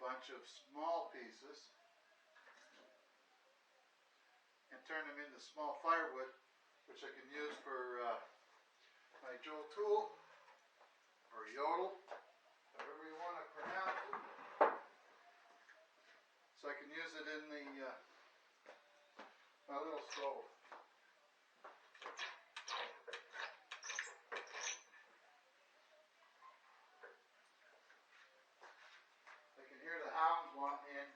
bunch of small pieces and turn them into small firewood, which I can use for my Jotul or Jotul, however you want to pronounce it. So I can use it in the my little stove. I can hear the hounds wanting in.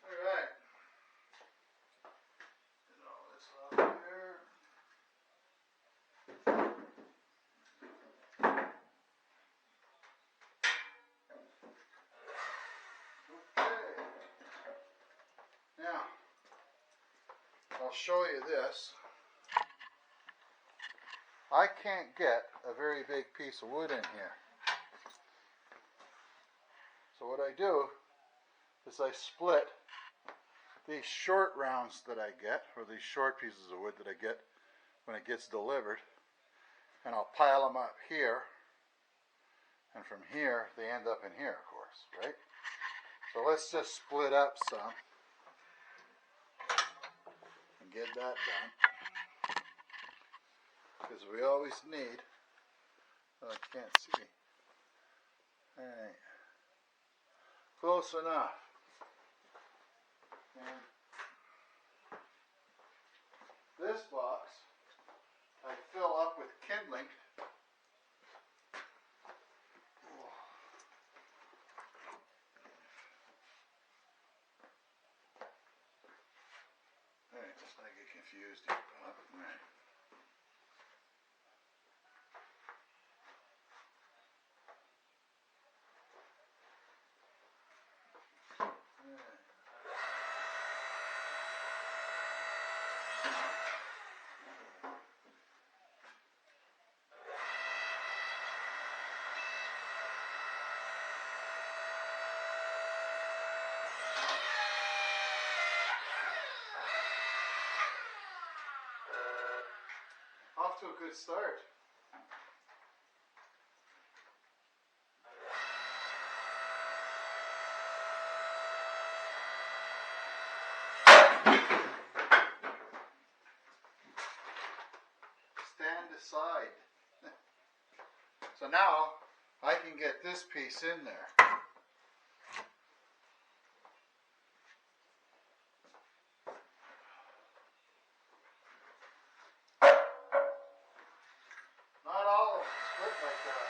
All right. Get all this out here. Okay. Now, I'll show you this. I can't get a very big piece of wood in here. So what I do is I split these short rounds that I get, or these short pieces of wood that I get when it gets delivered, and I'll pile them up here, and from here they end up in here, of course, right? So let's just split up some and get that done, because we always need, oh, I can't see, all right, close enough. And this box I fill up with kindling. Alright, let's not get confused here, Bob. Alright. Off to a good start. Stand aside. So now I can get this piece in there. Not all of them split like that.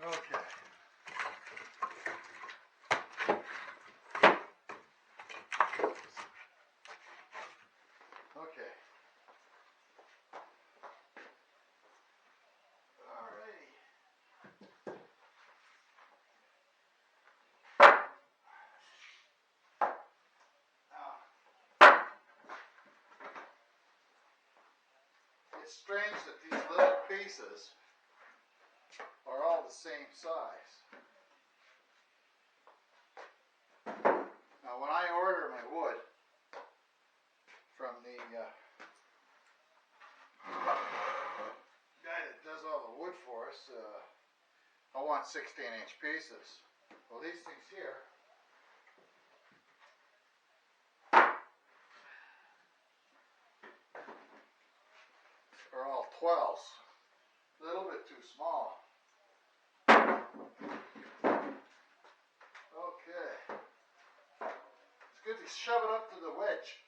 Okay. Okay. Alrighty. Now, it's strange that these little pieces are all the same size. want 16-inch pieces. Well, these things here are all 12s. A little bit too small. Okay. It's good to shove it up to the wedge.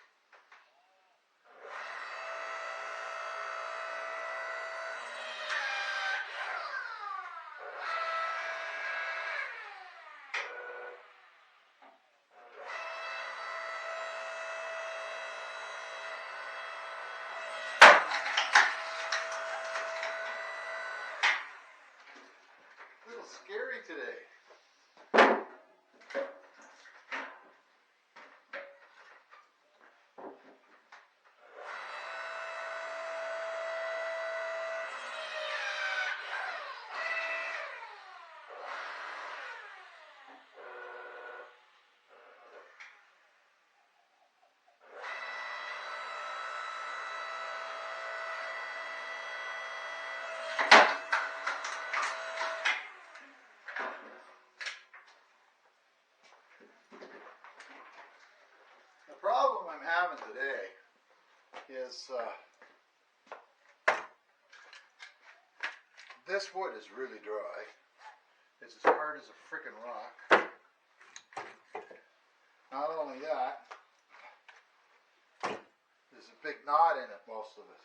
A little scary today. The problem I'm having today is this wood is really dry. It's as hard as a frickin' rock. Not only that, there's a big knot in it, most of it.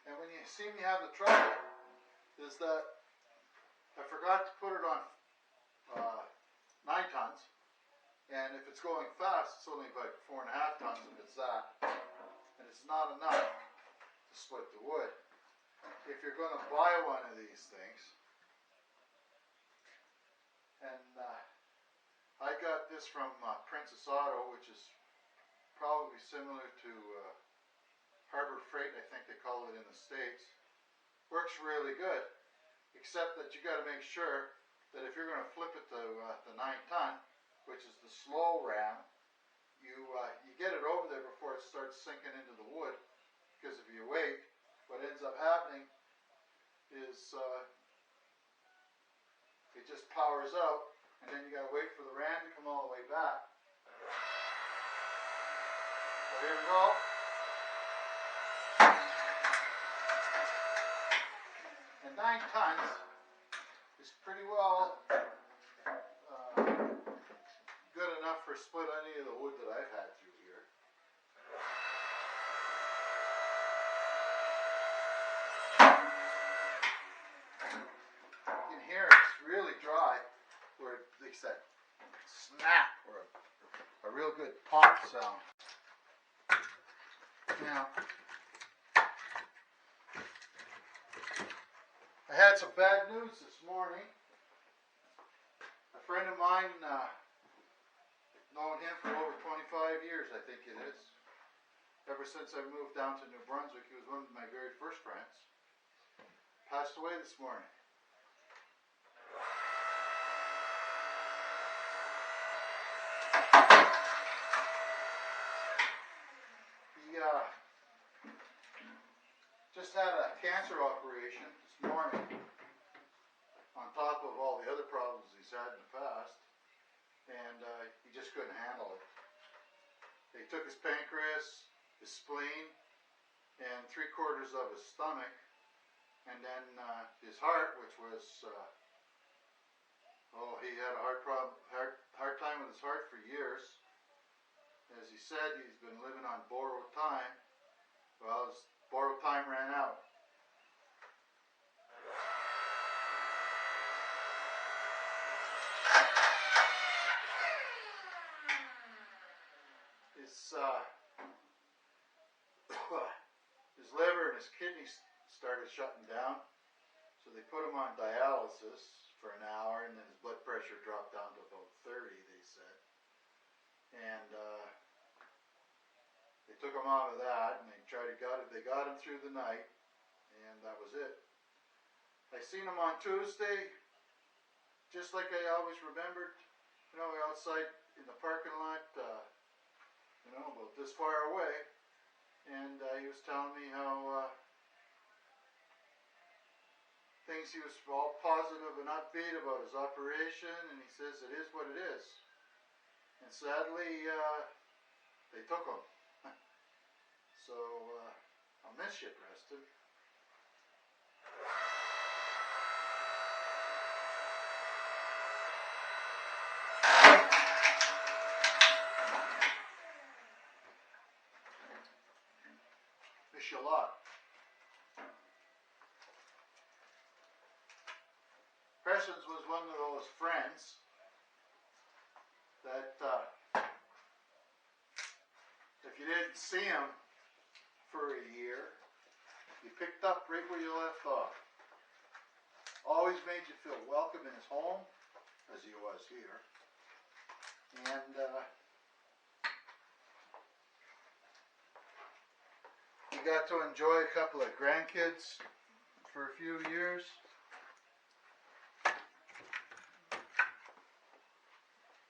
And when you see me have the trouble, is that I forgot to put it on 9 tons, and if it's going fast, it's only about 4.5 tons if it's that, and it's not enough to split the wood. If you're going to buy one of these things, and I got this from Princess Auto, which is probably similar to Harbor Freight, I think they call it in the States. Works really good, except that you got to make sure that if you're going to flip it to the 9-ton, which is the slow ram, you get it over there before it starts sinking into the wood. Because if you wait, what ends up happening is it just powers out, and then you got to wait for the ram to come all the way back. So here we go. And 9 tons is pretty well good enough for split any of the wood that I've had through here. You can hear it's really dry, where it makes that snap or a real good pop sound. Now, I had some bad news this morning. A friend of mine, known him for over 25 years, I think it is. Ever since I moved down to New Brunswick, he was one of my very first friends. Passed away this morning. He just had a cancer operation this morning, on top of all the other problems he's had in the past, and he just couldn't handle it. They took his pancreas, his spleen, and 3/4 of his stomach, and then his heart, which was, he had a hard time with his heart for years. As he said, he's been living on borrowed time. Well, his borrowed time ran out. His liver and his kidneys started shutting down, so they put him on dialysis for an hour, and then his blood pressure dropped down to about 30, they said. And they took him out of that, and they got him through the night, and that was it. I seen him on Tuesday, just like I always remembered, outside in the parking lot, about this far away, and he was telling me how Thinks he was all positive and upbeat about his operation, and he says it is what it is. And sadly, they took him. So I'll miss you, Preston. Miss you a lot. Preston's was one of those friends that if you didn't see him for a year, you picked up right where you left off. Always made you feel welcome in his home, as he was here. And he got to enjoy a couple of grandkids for a few years.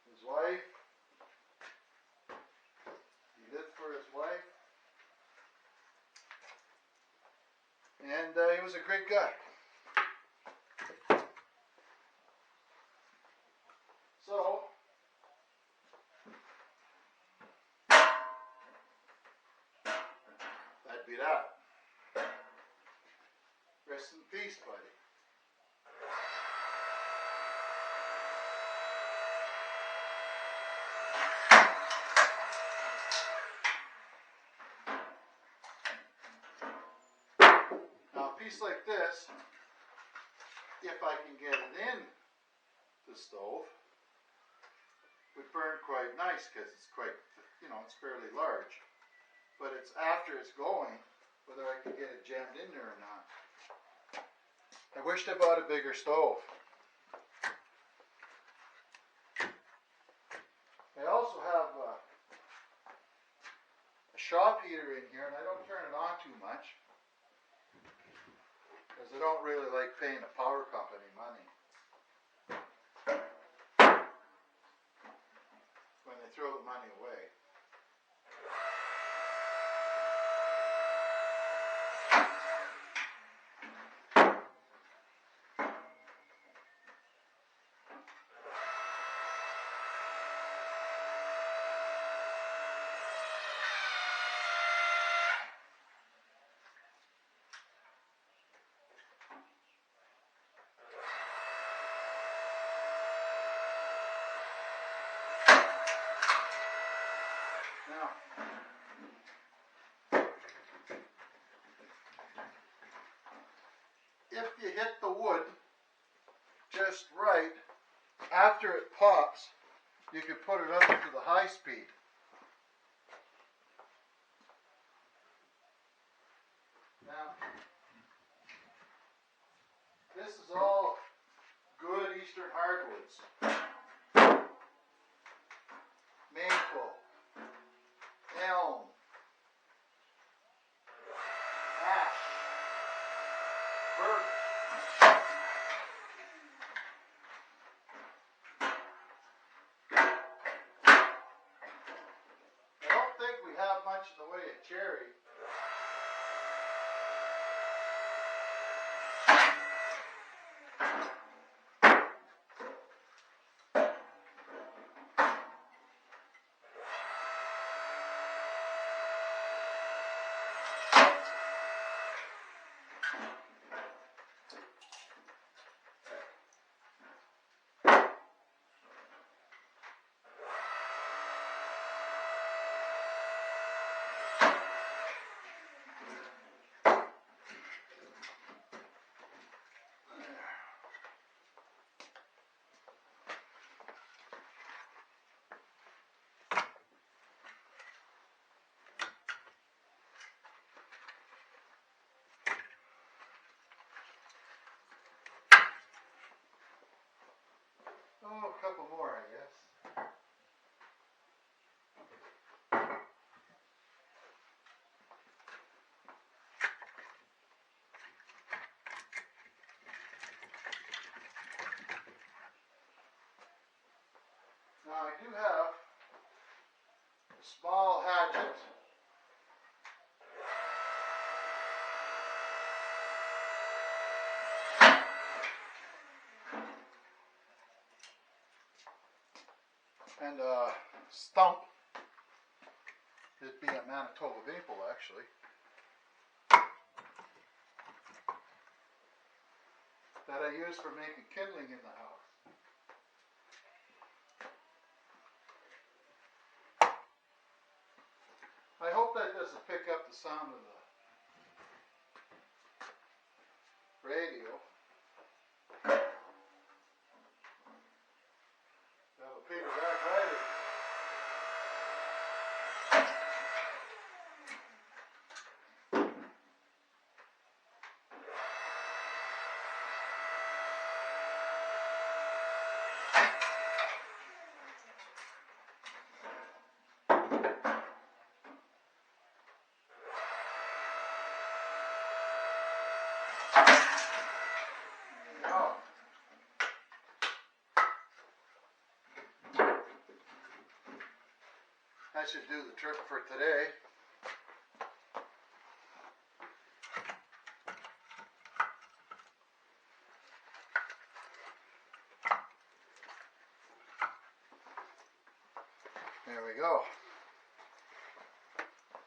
His wife, he lived for his wife. And he was a great guy. So, that'd be that. Rest in peace, buddy. Now, a piece like this, if I can get it in the stove, would burn quite nice because it's quite, it's fairly large. But it's after it's going, whether I can get it jammed in there or not. I wished I bought a bigger stove. I also have a shop heater in here, and I don't turn it on too much because I don't really like paying a power company money when they throw the money away. Now, if you hit the wood just right, after it pops, you can put it up to the high speed. Now, this is all good eastern hardwoods. Maple, elm, ash, birch. I don't think we have much in the way of cherry. Oh, a couple more, I guess. Now I do have a small hatchet. And stump, it'd be a Manitoba maple actually, that I use for making kindling in the house. I hope that doesn't pick up the sound of the radio. Have a paperback writer. That should do the trick for today. There we go.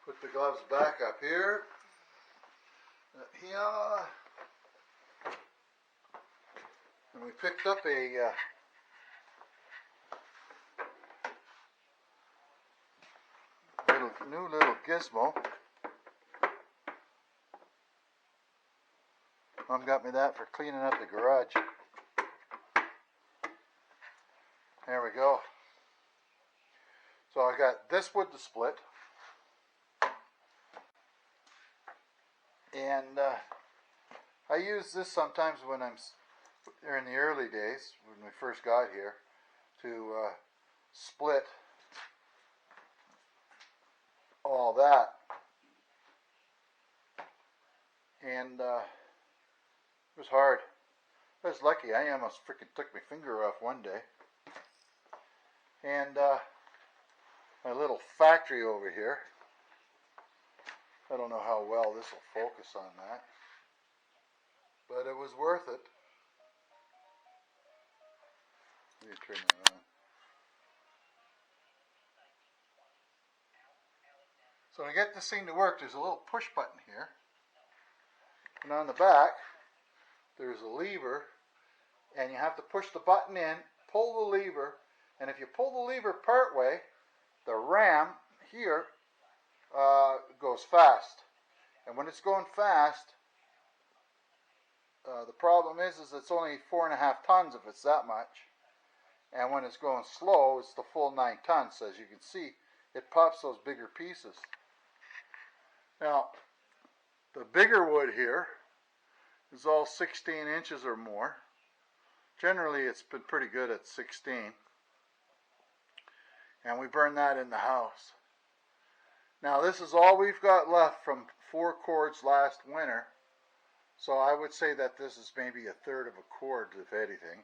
Put the gloves back up here. Here. And we picked up a new little gizmo. Mom got me that for cleaning up the garage. There we go. So I got this wood to split. And I use this sometimes when I'm in the early days, when we first got here, to split all that. And it was hard. I was lucky. I almost freaking took my finger off one day. And my little factory over here, I don't know how well this will focus on that, but it was worth it. Let me turn that on. So to get this thing to work, there's a little push button here. And on the back, there's a lever, and you have to push the button in, pull the lever, and if you pull the lever part way, the ram here goes fast. And when it's going fast, the problem is it's only 4.5 tons if it's that much. And when it's going slow, it's the full 9 tons. So as you can see, it pops those bigger pieces. Now, the bigger wood here is all 16 inches or more. Generally, it's been pretty good at 16. And we burn that in the house. Now, this is all we've got left from 4 cords last winter. So I would say that this is maybe 1/3 of a cord, if anything.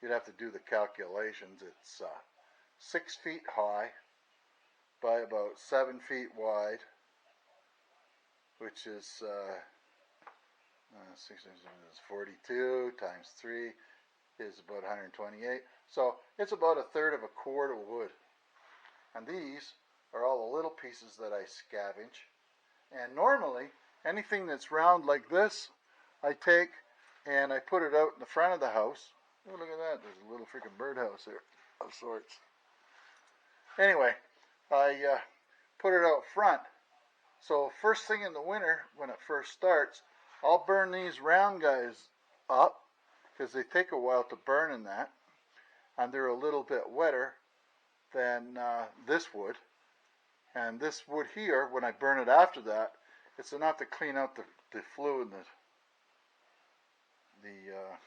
You'd have to do the calculations. It's 6 feet high by about 7 feet wide, which is 42 times 3 is about 128. So it's about 1/3 of a cord of wood. And these are all the little pieces that I scavenge. And normally, anything that's round like this, I take and I put it out in the front of the house. Oh, look at that. There's a little freaking birdhouse there of sorts. Anyway, I put it out front. So first thing in the winter, when it first starts, I'll burn these round guys up because they take a while to burn in that. And they're a little bit wetter than this wood. And this wood here, when I burn it after that, it's enough to clean out the flue in the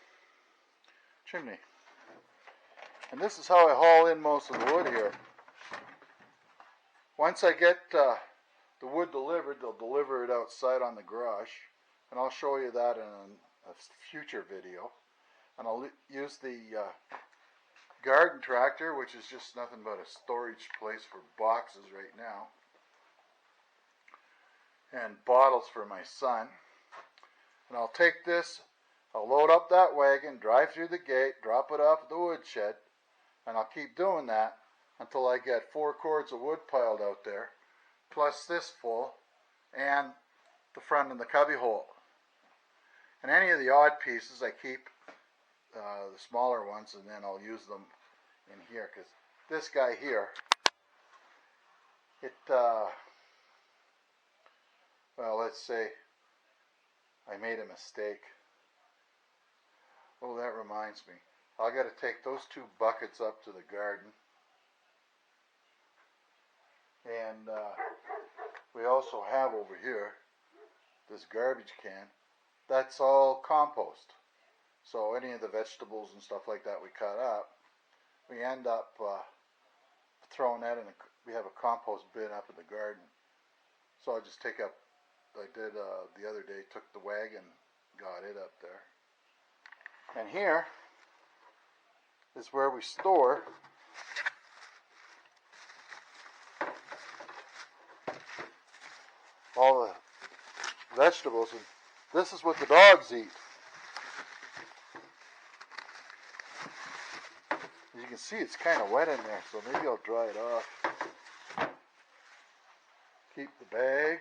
chimney. And this is how I haul in most of the wood here. Once I get the wood delivered, they'll deliver it outside on the garage. And I'll show you that in a future video. And I'll use the garden tractor, which is just nothing but a storage place for boxes right now. And bottles for my son. And I'll take this, I'll load up that wagon, drive through the gate, drop it off at the woodshed, And I'll keep doing that until I get 4 cords of wood piled out there, plus this full, and the front and the cubby hole. And any of the odd pieces I keep the smaller ones, and then I'll use them in here, because this guy here, well, let's say I made a mistake. Oh, that reminds me. I got to take those 2 buckets up to the garden. And we also have over here this garbage can. That's all compost. So any of the vegetables and stuff like that we cut up, we end up throwing that in we have a compost bin up in the garden. So I just take up, I did the other day, took the wagon, got it up there. And here is where we store all the vegetables, and this is what the dogs eat. As you can see, it's kind of wet in there, so maybe I'll dry it off. Keep the bag.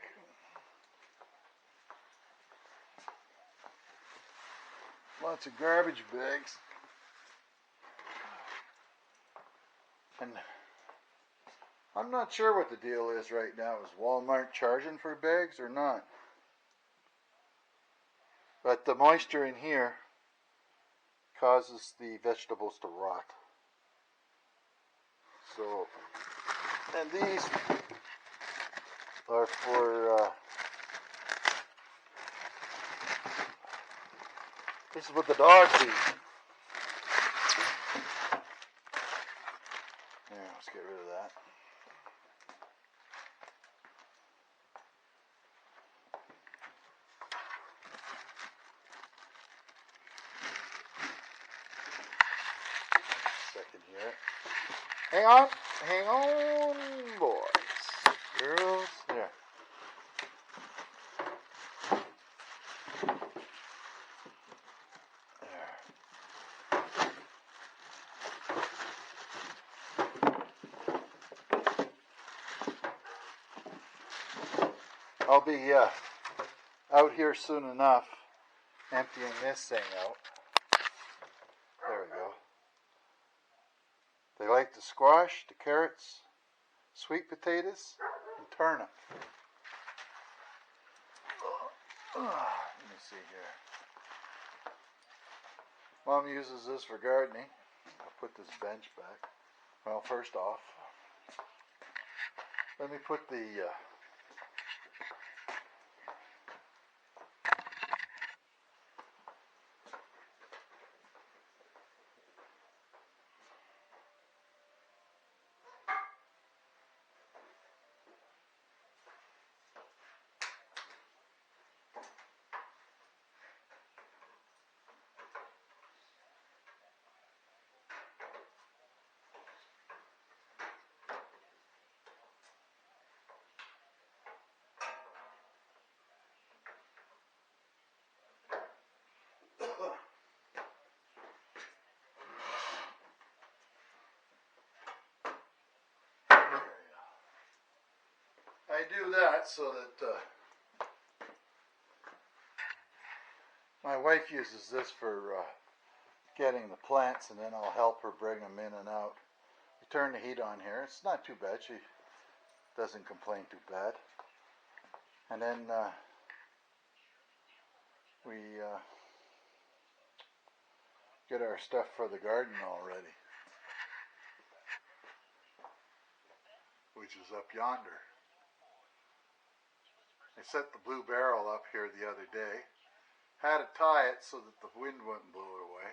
Lots of garbage bags. And I'm not sure what the deal is right now. Is Walmart charging for bags or not? But the moisture in here causes the vegetables to rot. So, and these are for, this is what the dogs eat. Yeah, let's get rid of that. Second here. Hang on, boys, girls, there. I'll be out here soon enough, emptying this thing out. There we go. They like the squash, the carrots, sweet potatoes, and turnip. Let me see here. Mom uses this for gardening. I'll put this bench back. Well, first off, let me put the I do that so that my wife uses this for getting the plants, and then I'll help her bring them in and out. We turn the heat on here. It's not too bad. She doesn't complain too bad. And then we get our stuff for the garden all ready, which is up yonder. I set the blue barrel up here the other day. Had to tie it so that the wind wouldn't blow it away.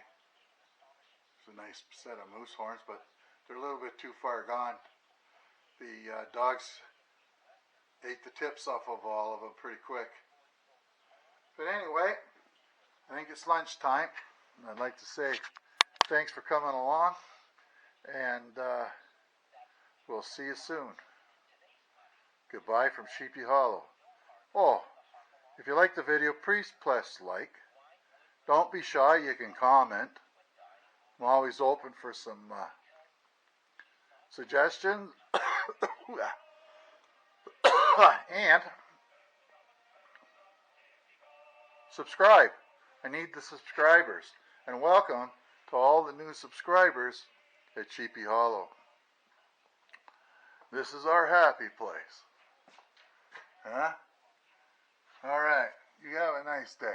It's a nice set of moose horns, but they're a little bit too far gone. The dogs ate the tips off of all of them pretty quick. But anyway, I think it's lunchtime. And I'd like to say thanks for coming along, and we'll see you soon. Goodbye from Sheepy Hollow. Oh, if you like the video, please press like. Don't be shy, you can comment. I'm always open for some suggestions, and subscribe. I need the subscribers. And welcome to all the new subscribers at Sheepy Hollow. This is our happy place. Huh? All right. You have a nice day.